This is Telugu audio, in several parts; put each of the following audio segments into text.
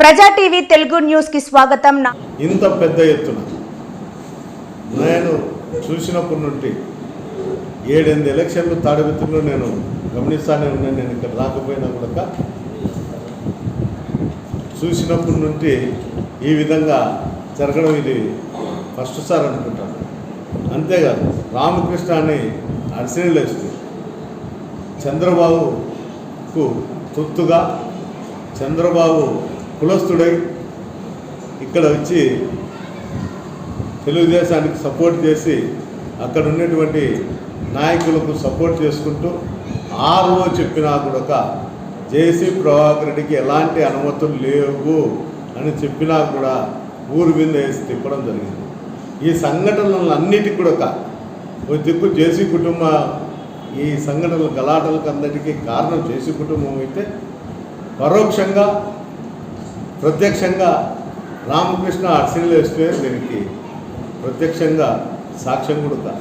ప్రజా టీవీ తెలుగు న్యూస్ కి స్వాగతం. ఇంత పెద్ద ఎత్తున నేను చూసినప్పటి నుండి 7-8 ఎలక్షన్లు తాడిపత్రిలో నేను గమనిస్తానే ఉన్నాను. నేను ఇక్కడ రాకపోయినా కూడా చూసినప్పటి నుండి ఈ విధంగా జరగడం ఇది ఫస్ట్ సార్ అనుకుంటాను. అంతేకాదు రామకృష్ణ అని అర్సనీలు వేస్తే చంద్రబాబుకు తొత్తుగా చంద్రబాబు కులస్తుడై ఇక్కడ వచ్చి తెలుగుదేశానికి సపోర్ట్ చేసి అక్కడ ఉన్నటువంటి నాయకులకు సపోర్ట్ చేసుకుంటూ ఆర్ఓ చెప్పినా కూడా జేసీ ప్రభాకర్ రెడ్డికి ఎలాంటి అనుమతులు లేవు అని చెప్పినా కూడా ఊరు మీద వేసి తిప్పడం జరిగింది. ఈ సంఘటనలు అన్నిటికీ కూడా ఒక దిక్కు జేసీ కుటుంబ ఈ సంఘటనలు గలాటలకు అందరికీ కారణం జేసీ కుటుంబం అయితే పరోక్షంగా ప్రత్యక్షంగా రామకృష్ణ అర్సనీలు వేస్తే దీనికి ప్రత్యక్షంగా సాక్ష్యం కూడా.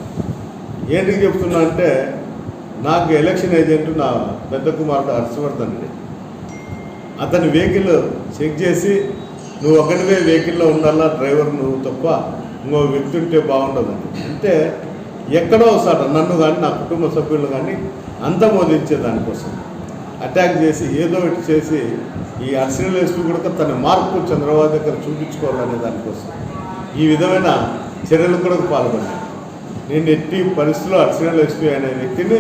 ఏంటికి చెప్తున్నా అంటే నాకు ఎలక్షన్ ఏజెంట్ నా పెద్ద కుమారుడు హర్షవర్ధన్ రెడ్డి అతని వెహికల్ చెక్ చేసి నువ్వు ఒకటివే వెహికల్లో ఉండాలా, డ్రైవర్ నువ్వు తప్ప ఇంకో వ్యక్తి ఉంటే బాగుండదని. అంటే ఎక్కడో ఒకసారి నన్ను కానీ నా కుటుంబ సభ్యులు కానీ అంతమోదించే దానికోసం అటాక్ చేసి ఏదో ఒకటి చేసి ఈ అర్సనీలు వేసుకు కూడా తన మార్పు చంద్రబాబు దగ్గర చూపించుకోవాలనే దానికోసం ఈ విధమైన చర్యలు కూడా పాల్గొన్నాను. నేను ఎట్టి పరిస్థితుల్లో అర్సనీలు ఎస్పీ అనే వ్యక్తిని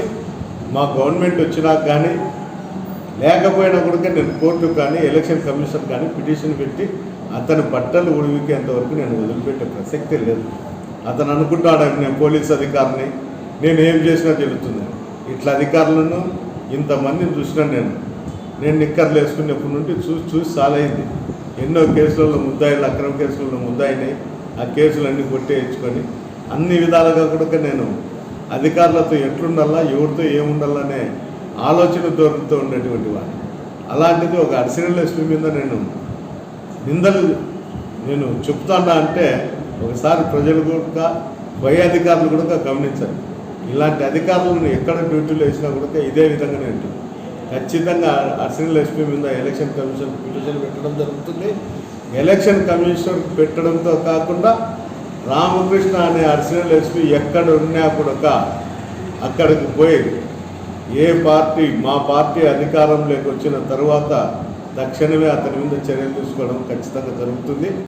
మా గవర్నమెంట్ వచ్చినాక కానీ లేకపోయినా కూడా నేను కోర్టుకు కానీ ఎలక్షన్ కమిషన్ కానీ పిటిషన్ పెట్టి అతని బట్టలు ఉడివికేంతవరకు నేను వదిలిపెట్టే ప్రసక్తే లేదు. అతను అనుకుంటాడు నేను పోలీస్ అధికారిని, నేను ఏం చేసినా తెలుస్తుంది. ఇట్లా అధికారులను ఇంతమందిని చూసినాను నేను నిక్కర్లు వేసుకునేప్పటి నుండి చూసి సాలైంది. ఎన్నో కేసులలో ముద్దాయిలు, అక్రమ కేసులలో ముద్దాయినాయి. ఆ కేసులన్నీ కొట్టేయించుకొని అన్ని విధాలుగా కూడా నేను అధికారులతో ఎట్లుండాలా, ఎవరితో ఏముండాలనే ఆలోచన ధోరణితో ఉండేటువంటి వాడిని. అలాంటిది ఒక అర్సనీలు ఎస్పీ మీద నేను నిందలు నేను చెప్తాడా అంటే ఒకసారి ప్రజలు కూడా పై అధికారులు కూడా గమనించారు. ఇలాంటి అధికారులను ఎక్కడ డ్యూటీలో వేసినా కూడా ఇదే విధంగానే ఉంటుంది. ఖచ్చితంగా అర్సనీలు ఎస్పీ మీద ఎలక్షన్ కమిషన్ పిటిషన్ పెట్టడం జరుగుతుంది. ఎలక్షన్ కమిషన్ పెట్టడంతో కాకుండా రామకృష్ణ అనే అర్సనీలు ఎస్పీ ఎక్కడ ఉన్నా కూడా అక్కడికి పోయి ఏ పార్టీ మా పార్టీ అధికారంలోకి వచ్చిన తర్వాత తక్షణమే అతని మీద చర్యలు తీసుకోవడం ఖచ్చితంగా జరుగుతుంది.